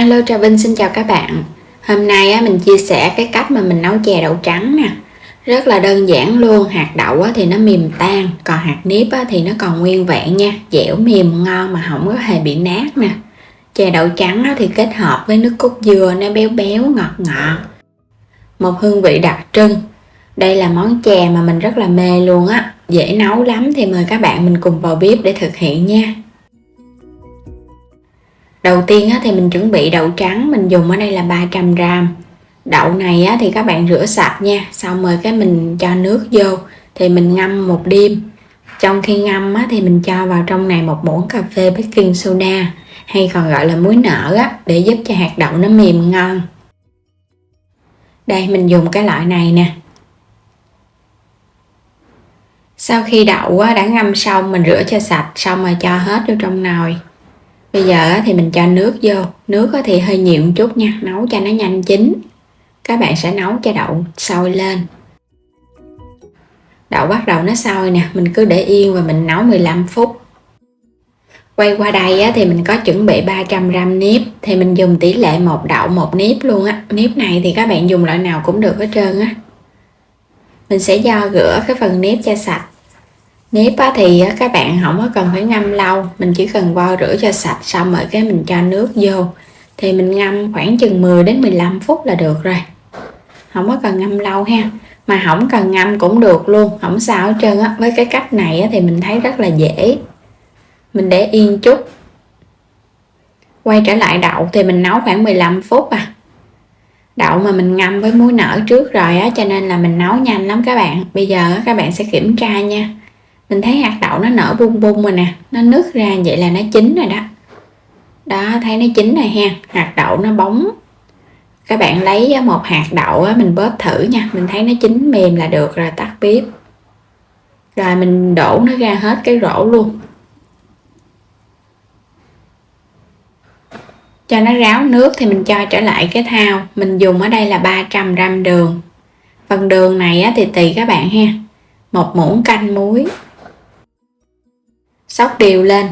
Alo, Trà Vinh xin chào các bạn. Hôm nay mình chia sẻ cái cách mà mình nấu chè đậu trắng nè. Rất là đơn giản luôn. Hạt đậu thì nó mềm tan, còn hạt nếp thì nó còn nguyên vẹn nha, dẻo mềm ngon mà không có hề bị nát nè. Chè đậu trắng thì kết hợp với nước cốt dừa, nó béo béo ngọt ngọt, một hương vị đặc trưng. Đây là món chè mà mình rất là mê luôn á, dễ nấu lắm, thì mời các bạn mình cùng vào bếp để thực hiện nha. Đầu tiên thì mình chuẩn bị đậu trắng, mình dùng ở đây là 300g. Đậu này thì các bạn rửa sạch nha, xong rồi mình cho nước vô, thì mình ngâm một đêm. Trong khi ngâm thì mình cho vào trong này một muỗng cà phê baking soda, hay còn gọi là muối nở để giúp cho hạt đậu nó mềm ngon. Đây mình dùng cái loại này nè. Sau khi đậu đã ngâm xong, mình rửa cho sạch xong rồi cho hết vô trong nồi. Bây giờ thì mình cho nước vô. Nước thì hơi nhiều một chút nha, nấu cho nó nhanh chín. Các bạn sẽ nấu cho đậu sôi lên. Đậu bắt đầu nó sôi nè, mình cứ để yên và mình nấu 15 phút. Quay qua đây thì mình có chuẩn bị 300g nếp, thì mình dùng tỷ lệ 1 đậu 1 nếp luôn á. Nếp này thì các bạn dùng loại nào cũng được hết trơn á. Mình sẽ rửa cái phần nếp cho sạch. Nếp thì các bạn không có cần phải ngâm lâu, mình chỉ cần vo rửa cho sạch xong rồi mình cho nước vô, thì mình ngâm khoảng chừng 10 đến 15 phút là được rồi, không có cần ngâm lâu ha. Mà không cần ngâm cũng được luôn, không sao hết trơn á. Với cái cách này thì mình thấy rất là dễ. Mình để yên chút. Quay trở lại đậu thì mình nấu khoảng 15 phút Đậu mà mình ngâm với muối nở trước rồi cho nên là mình nấu nhanh lắm các bạn. Bây giờ các bạn sẽ kiểm tra nha. Mình thấy hạt đậu nó nở bung bung rồi nè, nó nứt ra vậy là nó chín rồi đó. Đó, thấy nó chín rồi ha, hạt đậu nó bóng. Các bạn lấy một hạt đậu mình bóp thử nha, mình thấy nó chín mềm là được rồi, tắt bếp. Rồi mình đổ nó ra hết cái rổ luôn. Cho nó ráo nước thì mình cho trở lại cái thau. Mình dùng ở đây là 300g đường. Phần đường này thì tùy các bạn ha. Một muỗng canh muối. Xóc đều lên.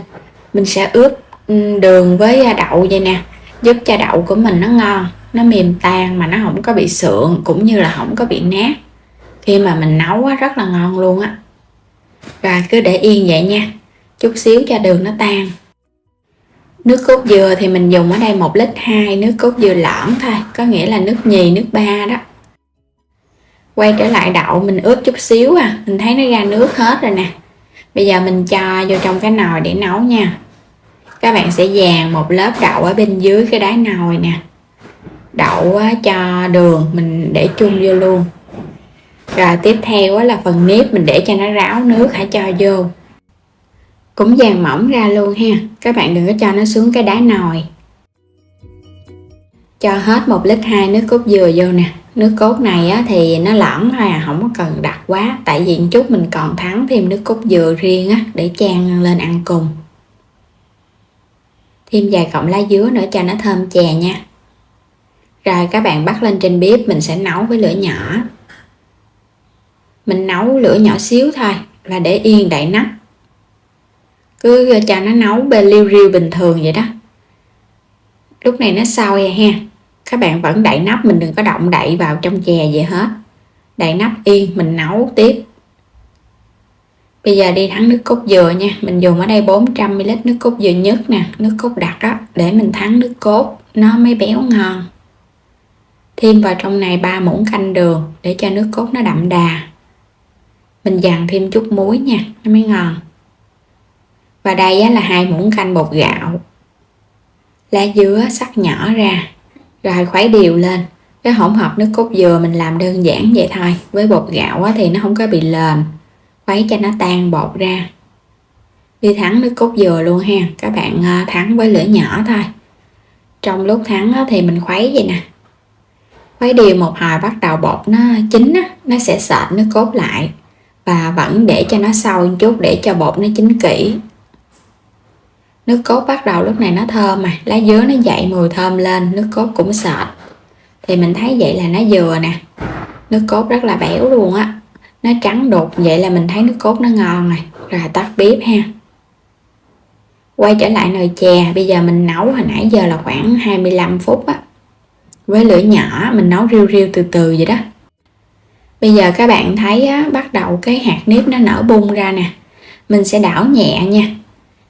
Mình sẽ ướp đường với đậu vậy nè, giúp cho đậu của mình nó ngon, nó mềm tan mà nó không có bị sượng, cũng như là không có bị nát. Khi mà mình nấu rất là ngon luôn á. Rồi cứ để yên vậy nha, chút xíu cho đường nó tan. Nước cốt dừa thì mình dùng ở đây 1,2 lít nước cốt dừa lõm thôi, có nghĩa là nước nhì, nước ba đó. Quay trở lại đậu mình ướp chút xíu mình thấy nó ra nước hết rồi nè. Bây giờ mình cho vô trong cái nồi để nấu nha. Các bạn sẽ dàn một lớp đậu ở bên dưới cái đáy nồi nè. Đậu cho đường mình để chung vô luôn. Rồi tiếp theo là phần nếp mình để cho nó ráo nước, hãy cho vô. Cũng dàn mỏng ra luôn ha. Các bạn đừng có cho nó xuống cái đáy nồi. Cho hết 1,2 lít nước cốt dừa vô nè. Nước cốt này thì nó loãng thôi không có cần đặc quá. Tại vì chút mình còn thắng thêm nước cốt dừa riêng để chan lên ăn cùng. Thêm vài cọng lá dứa nữa cho nó thơm chè nha. Rồi các bạn bắt lên trên bếp, mình sẽ nấu với lửa nhỏ. Mình nấu lửa nhỏ xíu thôi và để yên đậy nắp. Cứ cho nó nấu bên liu riu bình thường vậy đó. Lúc này nó sôi rồi ha. Các bạn vẫn đậy nắp, mình đừng có động đậy vào trong chè gì hết. Đậy nắp yên, mình nấu tiếp. Bây giờ đi thắng nước cốt dừa nha. Mình dùng ở đây 400ml nước cốt dừa nhất nè, nước cốt đặc để mình thắng nước cốt, nó mới béo ngon. Thêm vào trong này 3 muỗng canh đường để cho nước cốt nó đậm đà. Mình dằn thêm chút muối nha, nó mới ngon. Và đây là 2 muỗng canh bột gạo. Lá dứa sắc nhỏ ra. Rồi khuấy đều lên. Cái hỗn hợp nước cốt dừa mình làm đơn giản vậy thôi. Với bột gạo thì nó không có bị lờn. Khuấy cho nó tan bột ra. Đi thắng nước cốt dừa luôn ha. Các bạn thắng với lửa nhỏ thôi. Trong lúc thắng thì mình khuấy vậy nè. Khuấy đều một hồi bắt đầu bột nó chín nó sẽ sệt nước cốt lại. Và vẫn để cho nó sôi một chút để cho bột nó chín kỹ. Nước cốt bắt đầu lúc này nó thơm lá dứa nó dậy mùi thơm lên, nước cốt cũng sệt. Thì mình thấy vậy là nó vừa nè. Nước cốt rất là béo luôn nó trắng đục, vậy là mình thấy nước cốt nó ngon rồi. Rồi tắt bếp ha. Quay trở lại nồi chè, bây giờ mình nấu hồi nãy giờ là khoảng 25 phút á. Với lửa nhỏ mình nấu riu riu từ từ vậy đó. Bây giờ các bạn thấy á, bắt đầu cái hạt nếp nó nở bung ra nè. Mình sẽ đảo nhẹ nha.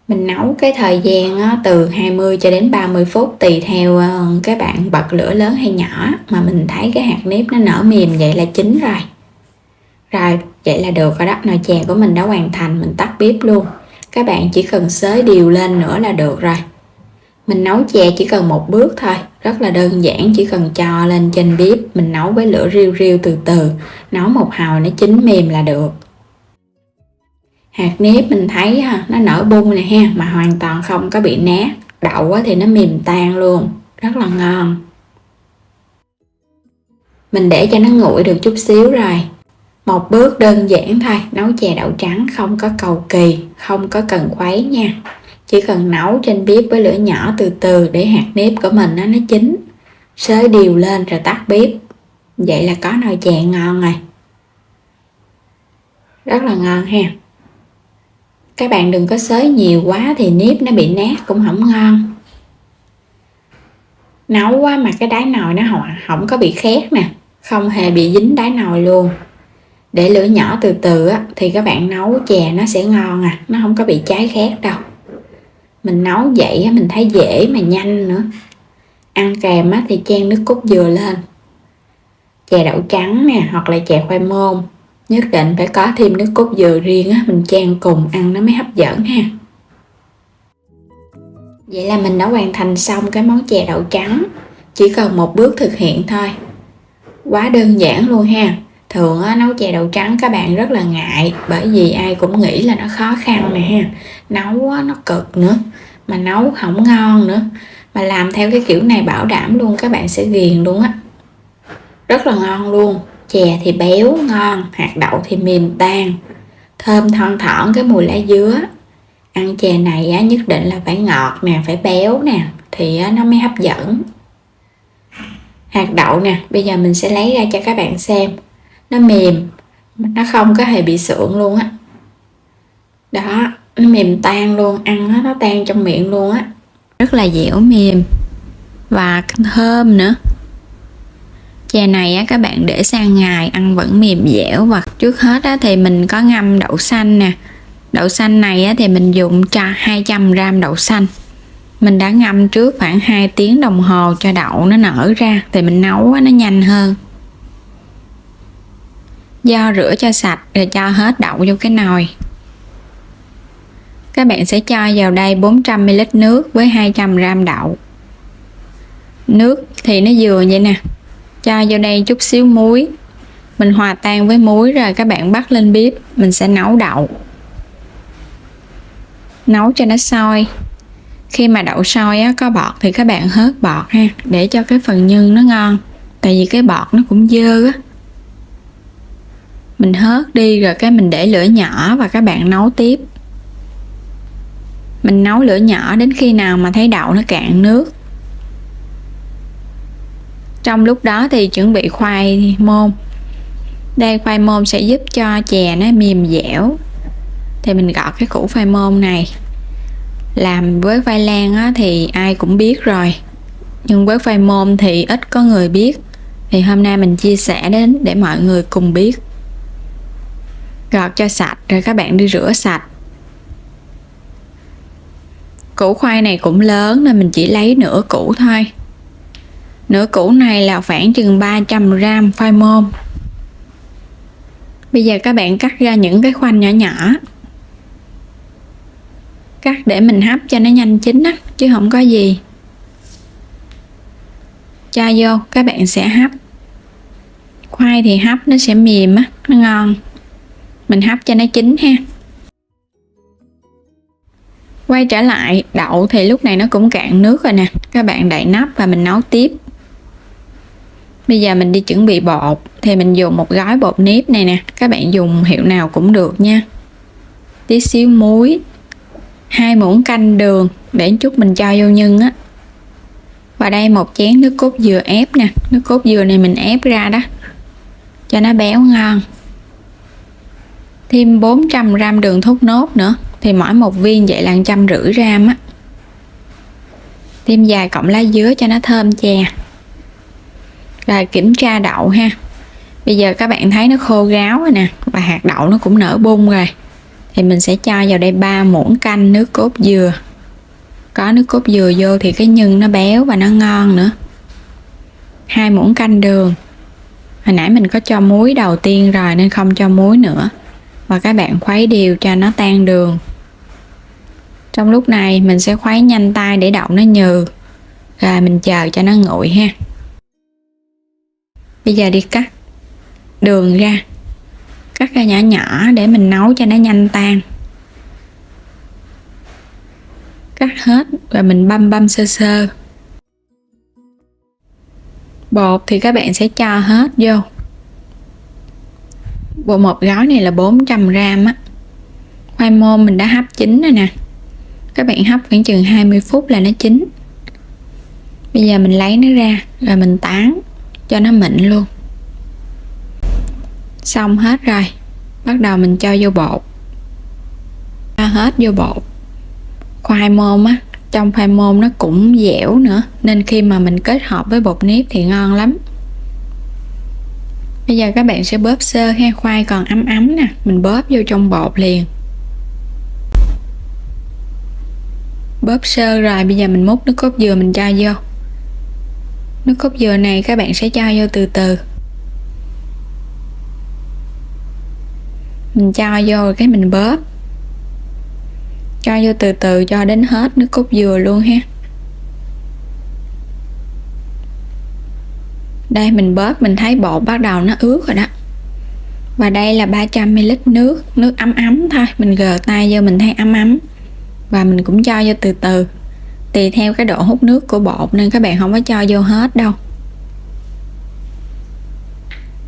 Mình nấu cái thời gian á, từ 20 cho đến 30 phút tùy theo các bạn bật lửa lớn hay nhỏ. Mà mình thấy cái hạt nếp nó nở mềm vậy là chín rồi. Rồi, vậy là được rồi đó. Nồi chè của mình đã hoàn thành, mình tắt bếp luôn. Các bạn chỉ cần xới đều lên nữa là được rồi. Mình nấu chè chỉ cần một bước thôi, rất là đơn giản, chỉ cần cho lên trên bếp, mình nấu với lửa riu riu từ từ, nấu một hồi nó chín mềm là được. Hạt nếp mình thấy nó nở bung này ha, mà hoàn toàn không có bị nát. Đậu thì nó mềm tan luôn, rất là ngon. Mình để cho nó nguội được chút xíu rồi. Một bước đơn giản thôi, nấu chè đậu trắng không có cầu kỳ, không có cần khuấy nha. Chỉ cần nấu trên bếp với lửa nhỏ từ từ để hạt nếp của mình nó chín. Xới đều lên rồi tắt bếp. Vậy là có nồi chè ngon rồi. Rất là ngon ha. Các bạn đừng có xới nhiều quá thì nếp nó bị nát cũng không ngon. Nấu quá mà cái đáy nồi nó không có bị khét nè, không hề bị dính đáy nồi luôn. Để lửa nhỏ từ từ á, thì các bạn nấu chè nó sẽ ngon nó không có bị cháy khét đâu. Mình nấu vậy mình thấy dễ mà nhanh nữa. Ăn kèm thì chan nước cốt dừa lên. Chè đậu trắng nè, hoặc là chè khoai môn, nhất định phải có thêm nước cốt dừa riêng mình chan cùng ăn nó mới hấp dẫn ha. Vậy là mình đã hoàn thành xong cái món chè đậu trắng. Chỉ cần một bước thực hiện thôi. Quá đơn giản luôn ha. Thường nấu chè đậu trắng các bạn rất là ngại, bởi vì ai cũng nghĩ là nó khó khăn nè ha. Nấu nó cực nữa, mà nấu không ngon nữa. Mà làm theo cái kiểu này bảo đảm luôn các bạn sẽ ghiền luôn á. Rất là ngon luôn. Chè thì béo ngon, hạt đậu thì mềm tan, thơm thon thỏn cái mùi lá dứa. Ăn chè này nhất định là phải ngọt nè, phải béo nè, thì nó mới hấp dẫn. Hạt đậu nè, bây giờ mình sẽ lấy ra cho các bạn xem. Nó mềm, nó không có hề bị sượng luôn á. Đó, nó mềm tan luôn, ăn nó tan trong miệng luôn á. Rất là dẻo mềm và thơm nữa. Chè này các bạn để sang ngày ăn vẫn mềm dẻo. Và trước hết thì mình có ngâm đậu xanh nè. Đậu xanh này thì mình dùng 200g đậu xanh. Mình đã ngâm trước khoảng 2 tiếng đồng hồ cho đậu nó nở ra, thì mình nấu nó nhanh hơn. Do rửa cho sạch rồi cho hết đậu vô cái nồi. Các bạn sẽ cho vào đây 400ml nước với 200g đậu. Nước thì nó vừa vậy nè. Cho vô đây chút xíu muối. Mình hòa tan với muối rồi các bạn bắt lên bếp. Mình sẽ nấu đậu. Nấu cho nó sôi. Khi mà đậu sôi có bọt thì các bạn hớt bọt ha, để cho cái phần nhân nó ngon. Tại vì cái bọt nó cũng dơ á. Mình hớt đi rồi cái mình để lửa nhỏ và các bạn nấu tiếp. Mình nấu lửa nhỏ đến khi nào mà thấy đậu nó cạn nước. Trong lúc đó thì chuẩn bị khoai môn. Đây, khoai môn sẽ giúp cho chè nó mềm dẻo. Thì mình gọt cái củ khoai môn này. Làm với khoai lang thì ai cũng biết rồi, nhưng với khoai môn thì ít có người biết. Thì hôm nay mình chia sẻ đến để mọi người cùng biết. Gọt cho sạch rồi các bạn đi rửa sạch. Củ khoai này cũng lớn nên mình chỉ lấy nửa củ thôi. Nửa củ này là khoảng chừng 300g khoai môn. Bây giờ các bạn cắt ra những cái khoanh nhỏ nhỏ. Cắt để mình hấp cho nó nhanh chín chứ không có gì. Cho vô các bạn sẽ hấp. Khoai thì hấp nó sẽ mềm nó ngon. Mình hấp cho nó chín ha. Quay trở lại, đậu thì lúc này nó cũng cạn nước rồi nè. Các bạn đậy nắp và mình nấu tiếp. Bây giờ mình đi chuẩn bị bột. Thì mình dùng một gói bột nếp này nè. Các bạn dùng hiệu nào cũng được nha. Tí xíu muối, 2 muỗng canh đường để chút mình cho vô nhân á. Và đây một chén nước cốt dừa ép nè. Nước cốt dừa này mình ép ra đó cho nó béo ngon. Thêm 400g đường thốt nốt nữa thì mỗi một viên vậy là 150 gram á. Thêm vài cọng lá dứa cho nó thơm chè. Rồi kiểm tra đậu ha. Bây giờ các bạn thấy nó khô ráo rồi nè, và hạt đậu nó cũng nở bung rồi. Thì mình sẽ cho vào đây 3 muỗng canh nước cốt dừa. Có nước cốt dừa vô thì cái nhân nó béo và nó ngon nữa. 2 muỗng canh đường. Hồi nãy mình có cho muối đầu tiên rồi nên không cho muối nữa. Và các bạn khuấy đều cho nó tan đường. Trong lúc này mình sẽ khuấy nhanh tay để đậu nó nhừ. Rồi mình chờ cho nó nguội ha. Bây giờ đi cắt đường ra. Cắt ra nhỏ nhỏ để mình nấu cho nó nhanh tan. Cắt hết và mình băm sơ sơ. Bột thì các bạn sẽ cho hết vô. Bộ một gói này là 400 gram á. Khoai môn mình đã hấp chín rồi nè. Các bạn hấp khoảng chừng 20 phút là nó chín. Bây giờ mình lấy nó ra rồi mình tán cho nó mịn luôn. Xong hết rồi. Bắt đầu mình cho vô bột. Cho hết vô bột. Khoai môn á, trong khoai môn nó cũng dẻo nữa, nên khi mà mình kết hợp với bột nếp thì ngon lắm. Bây giờ các bạn sẽ bóp sơ ha, khoai còn ấm ấm nè, mình bóp vô trong bột liền. Bóp sơ rồi, bây giờ mình múc nước cốt dừa mình cho vô. Nước cốt dừa này các bạn sẽ cho vô từ từ. Mình cho vô rồi cái mình bóp. Cho vô từ từ cho đến hết nước cốt dừa luôn ha. Đây mình bóp mình thấy bột bắt đầu nó ướt rồi đó. Và đây là 300ml nước ấm ấm thôi. Mình gờ tay vô mình thấy ấm ấm. Và mình cũng cho vô từ từ. Tùy theo cái độ hút nước của bột nên các bạn không có cho vô hết đâu.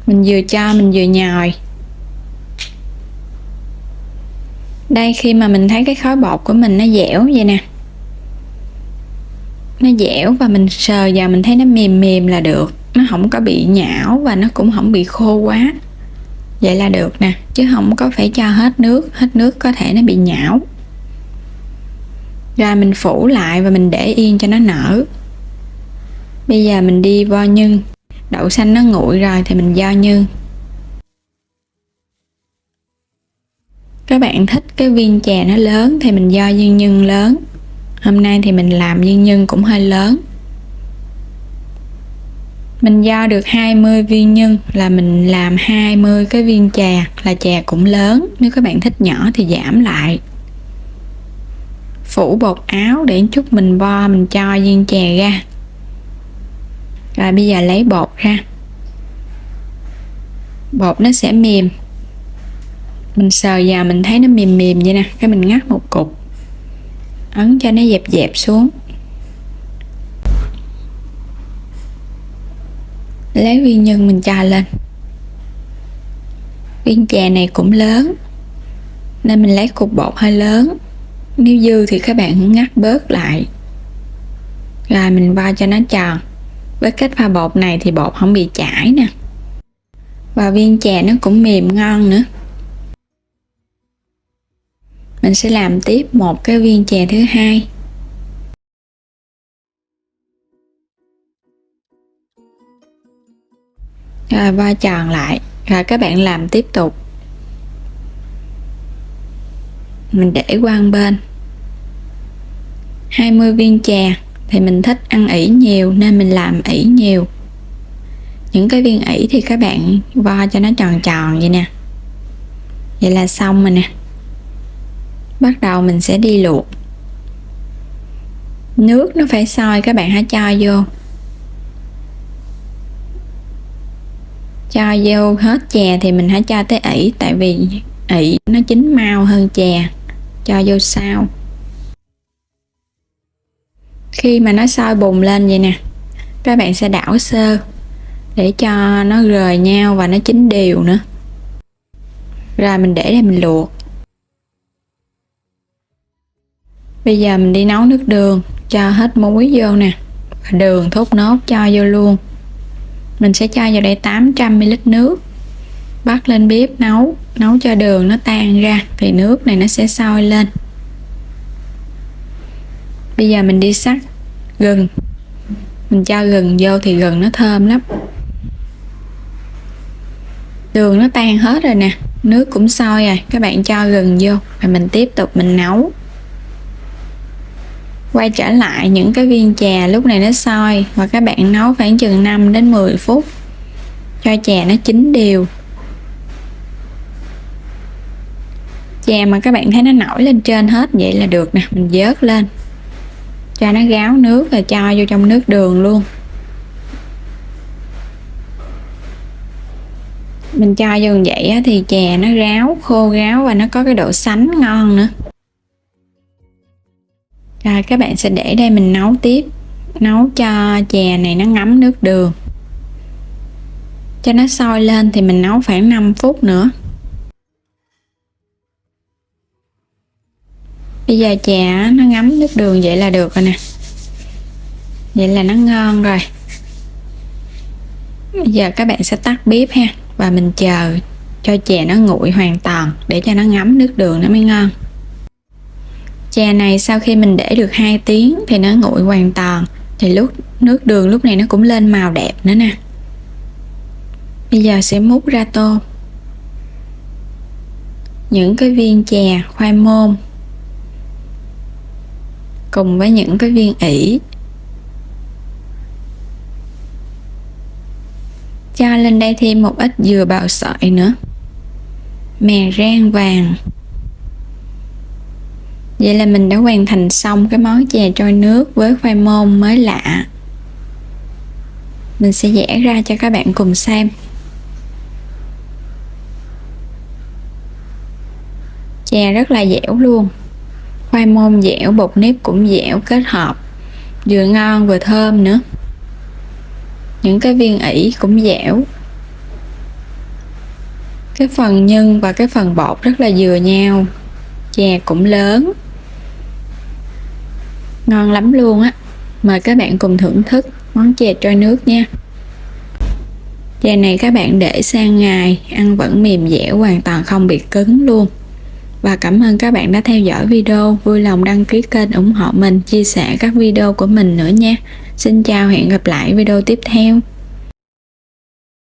Mình vừa cho mình vừa nhồi. Đây khi mà mình thấy cái khối bột của mình nó dẻo vậy nè. Nó dẻo và mình sờ vào mình thấy nó mềm mềm là được. Nó không có bị nhão và nó cũng không bị khô quá. Vậy là được nè. Chứ không có phải cho hết nước. Hết nước có thể nó bị nhão. Rồi mình phủ lại và mình để yên cho nó nở. Bây giờ mình đi vo nhân. Đậu xanh nó nguội rồi thì mình vo nhân. Các bạn thích cái viên chè nó lớn thì mình vo viên nhân lớn. Hôm nay thì mình làm viên nhân cũng hơi lớn. Mình vo được 20 viên nhân là mình làm 20 cái viên chè, là chè cũng lớn. Nếu các bạn thích nhỏ thì giảm lại. Phủ bột áo để chút mình vo mình cho viên chè ra. Rồi bây giờ lấy bột ra. Bột nó sẽ mềm. Mình sờ vào mình thấy nó mềm mềm vậy nè. Cái mình ngắt một cục. Ấn cho nó dẹp dẹp xuống. Lấy viên nhân mình cho lên. Viên chè này cũng lớn nên mình lấy cục bột hơi lớn. Nếu dư thì các bạn ngắt bớt lại. Rồi mình vo cho nó tròn. Với cách pha bột này thì bột không bị chảy nè. Và viên chè nó cũng mềm ngon nữa. Mình sẽ làm tiếp một cái viên chè thứ hai. Rồi vo tròn lại. Rồi các bạn làm tiếp tục. Mình để qua một bên. 20 viên chè thì mình thích ăn ỉ nhiều nên mình làm ỉ nhiều. Những cái viên ỉ thì các bạn vo cho nó tròn tròn vậy nè. Vậy là xong rồi nè. Bắt đầu mình sẽ đi luộc. Nước nó phải sôi các bạn hãy cho vô. Cho vô hết chè thì mình hãy cho tới ỉ. Tại vì ỉ nó chín mau hơn chè. Cho vô sau. Khi mà nó sôi bùng lên vậy nè, các bạn sẽ đảo sơ để cho nó rời nhau và nó chín đều nữa. Rồi mình để đây mình luộc. Bây giờ mình đi nấu nước đường. Cho hết muối vô nè. Và đường thốt nốt cho vô luôn. Mình sẽ cho vào đây 800ml nước. Bắt lên bếp nấu. Nấu cho đường nó tan ra thì nước này nó sẽ sôi lên. Bây giờ mình đi sắc gừng. Mình cho gừng vô thì gừng nó thơm lắm. Đường nó tan hết rồi nè, nước cũng sôi rồi, các bạn cho gừng vô và mình tiếp tục mình nấu. Quay trở lại những cái viên chè lúc này nó sôi và các bạn nấu khoảng chừng 5 đến 10 phút cho chè nó chín đều. Chè mà các bạn thấy nó nổi lên trên hết vậy là được nè, mình vớt lên cho nó ráo nước rồi cho vô trong nước đường luôn. Mình cho vô như vậy thì chè nó ráo, khô ráo và nó có cái độ sánh ngon nữa. Rồi các bạn sẽ để đây mình nấu tiếp, nấu cho chè này nó ngấm nước đường. Cho nó sôi lên thì mình nấu khoảng 5 phút nữa. Bây giờ chè nó ngấm nước đường vậy là được rồi nè. Vậy là nó ngon rồi. Bây giờ các bạn sẽ tắt bếp ha, và mình chờ cho chè nó nguội hoàn toàn để cho nó ngấm nước đường nó mới ngon. Chè này sau khi mình để được 2 tiếng thì nó nguội hoàn toàn, thì nước đường lúc này nó cũng lên màu đẹp nữa nè. Bây giờ sẽ múc ra tô. Những cái viên chè khoai môn cùng với những cái viên ỉ, cho lên đây thêm một ít dừa bào sợi nữa, mè rang vàng. Vậy là mình đã hoàn thành xong cái món chè trôi nước với khoai môn mới lạ. Mình sẽ vẽ ra cho các bạn cùng xem. Chè rất là dẻo luôn, khoai môn dẻo, bột nếp cũng dẻo, kết hợp vừa ngon vừa thơm nữa. Những cái viên ỉ cũng dẻo, cái phần nhân và cái phần bột rất là vừa nhau. Chè cũng lớn, ngon lắm luôn á. Mời các bạn cùng thưởng thức món chè trôi nước nha. Chè này các bạn để sang ngày ăn vẫn mềm dẻo, hoàn toàn không bị cứng luôn. Và cảm ơn các bạn đã theo dõi video, vui lòng đăng ký kênh ủng hộ mình, chia sẻ các video của mình nữa nha. Xin chào, hẹn gặp lại video tiếp theo.